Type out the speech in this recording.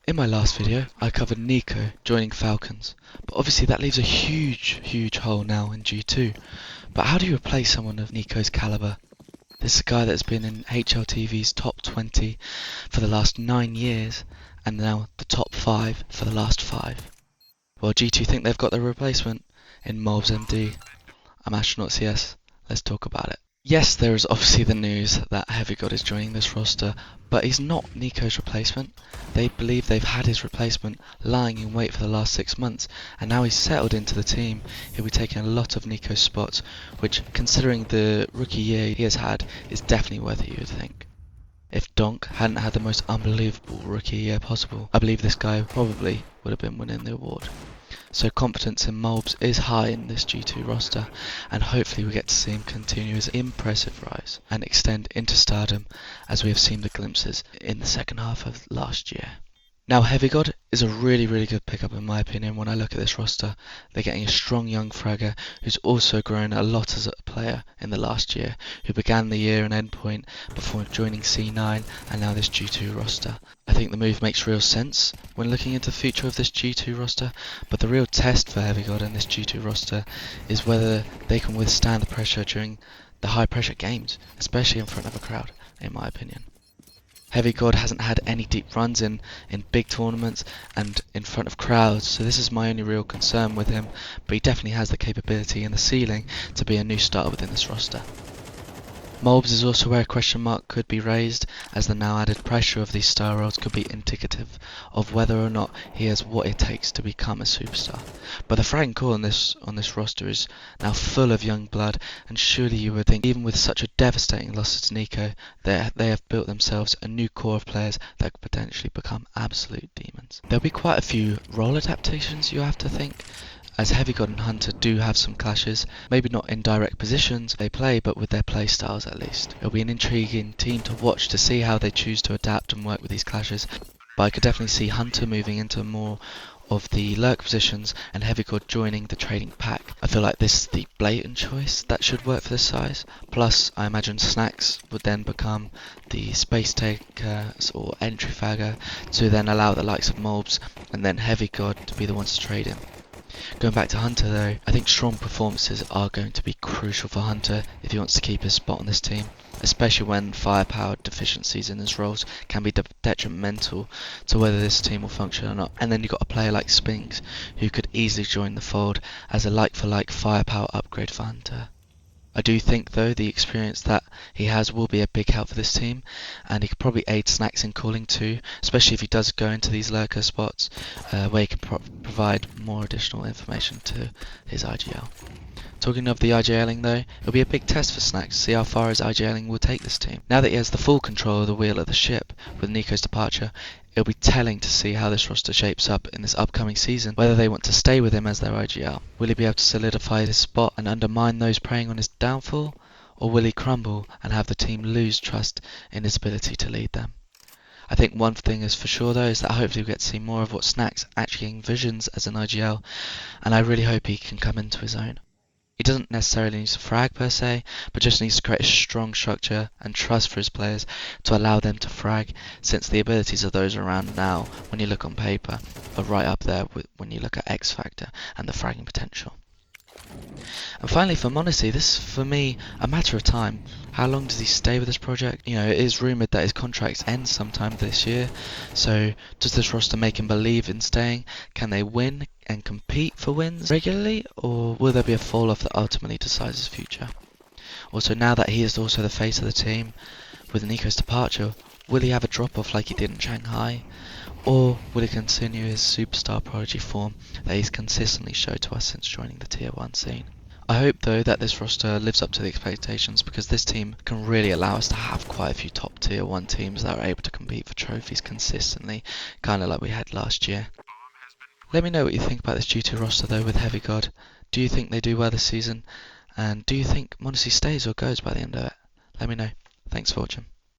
In my last video, I covered NIKO joining Falcons, but obviously that leaves a huge hole now in G2. But how do you replace someone of NIKO's caliber? This is a guy that's been in HLTV's top 20 for the last 9 years, and now the top 5 for the last 5. Well, G2 think they've got their replacement in Mobs MD. I'm Astronaut CS, let's talk about it. Yes, there is obviously the news that HEAVYGOD is joining this roster, but he's not NIKO's replacement. They believe they've had his replacement lying in wait for the last 6 months, and now he's settled into the team. He'll be taking a lot of NIKO's spots, which, considering the rookie year he has had, is definitely worth it, you would think. If Donk hadn't had the most unbelievable rookie year possible, I believe this guy probably would have been winning the award. So confidence in Mobs is high in this G2 roster, and hopefully we get to see him continue his impressive rise and extend into stardom as we have seen the glimpses in the second half of last year. Now HEAVYGOD is a really good pickup in my opinion when I look at this roster. They're getting a strong young fragger who's also grown a lot as a player in the last year, who began the year in endpoint before joining C9 and now this G2 roster. I think the move makes real sense when looking into the future of this G2 roster, but the real test for HEAVYGOD and this G2 roster is whether they can withstand the pressure during the high pressure games, especially in front of a crowd, in my opinion. HEAVYGOD hasn't had any deep runs in big tournaments and in front of crowds, so this is my only real concern with him, but he definitely has the capability and the ceiling to be a new starter within this roster. Mobs is also where a question mark could be raised, as the now added pressure of these star roles could be indicative of whether or not he has what it takes to become a superstar. But the fragging core on this roster is now full of young blood, and surely you would think, even with such a devastating loss to NIKO, they have built themselves a new core of players that could potentially become absolute demons. There'll be quite a few role adaptations, you have to think, as HEAVYGOD and Hunter do have some clashes, maybe not in direct positions they play, but with their play styles at least. It'll be an intriguing team to watch to see how they choose to adapt and work with these clashes, but I could definitely see Hunter moving into more of the lurk positions and HEAVYGOD joining the trading pack. I feel like this is the blatant choice that should work for this size. Plus, I imagine Snacks would then become the space taker or entry fagger to then allow the likes of Mobs and then HEAVYGOD to be the ones to trade him. Going back to Hunter though, I think strong performances are going to be crucial for Hunter if he wants to keep his spot on this team, especially when firepower deficiencies in his roles can be detrimental to whether this team will function or not. And then you've got a player like Spinks who could easily join the fold as a like for like firepower upgrade for Hunter. I do think though the experience that he has will be a big help for this team, and he could probably aid Snacks in calling too, especially if he does go into these lurker spots where he can provide more additional information to his IGL. Talking of the IGLing though, it'll be a big test for Snacks to see how far his IGLing will take this team. Now that he has the full control of the wheel of the ship with NIKO's departure, it'll be telling to see how this roster shapes up in this upcoming season, whether they want to stay with him as their IGL. Will he be able to solidify his spot and undermine those preying on his downfall, or will he crumble and have the team lose trust in his ability to lead them? I think one thing is for sure though is that hopefully we get to see more of what Snacks actually envisions as an IGL, and I really hope he can come into his own. He doesn't necessarily need to frag per se, but just needs to create a strong structure and trust for his players to allow them to frag, since the abilities of those around now, when you look on paper, are right up there when you look at X Factor and the fragging potential. And finally for m0NESY, this is for me a matter of time. How long does he stay with this project? You know, it is rumoured that his contract ends sometime this year, so does this roster make him believe in staying? Can they win and compete for wins regularly, or will there be a fall off that ultimately decides his future? Also, now that he is also the face of the team, with NIKO's departure, will he have a drop off like he did in Shanghai? Or will he continue his superstar prodigy form that he's consistently showed to us since joining the Tier 1 scene? I hope though that this roster lives up to the expectations, because this team can really allow us to have quite a few top Tier 1 teams that are able to compete for trophies consistently, kind of like we had last year. Let me know what you think about this G2 roster though with HEAVYGOD. Do you think they do well this season? And do you think m0NESY stays or goes by the end of it? Let me know. Thanks for watching.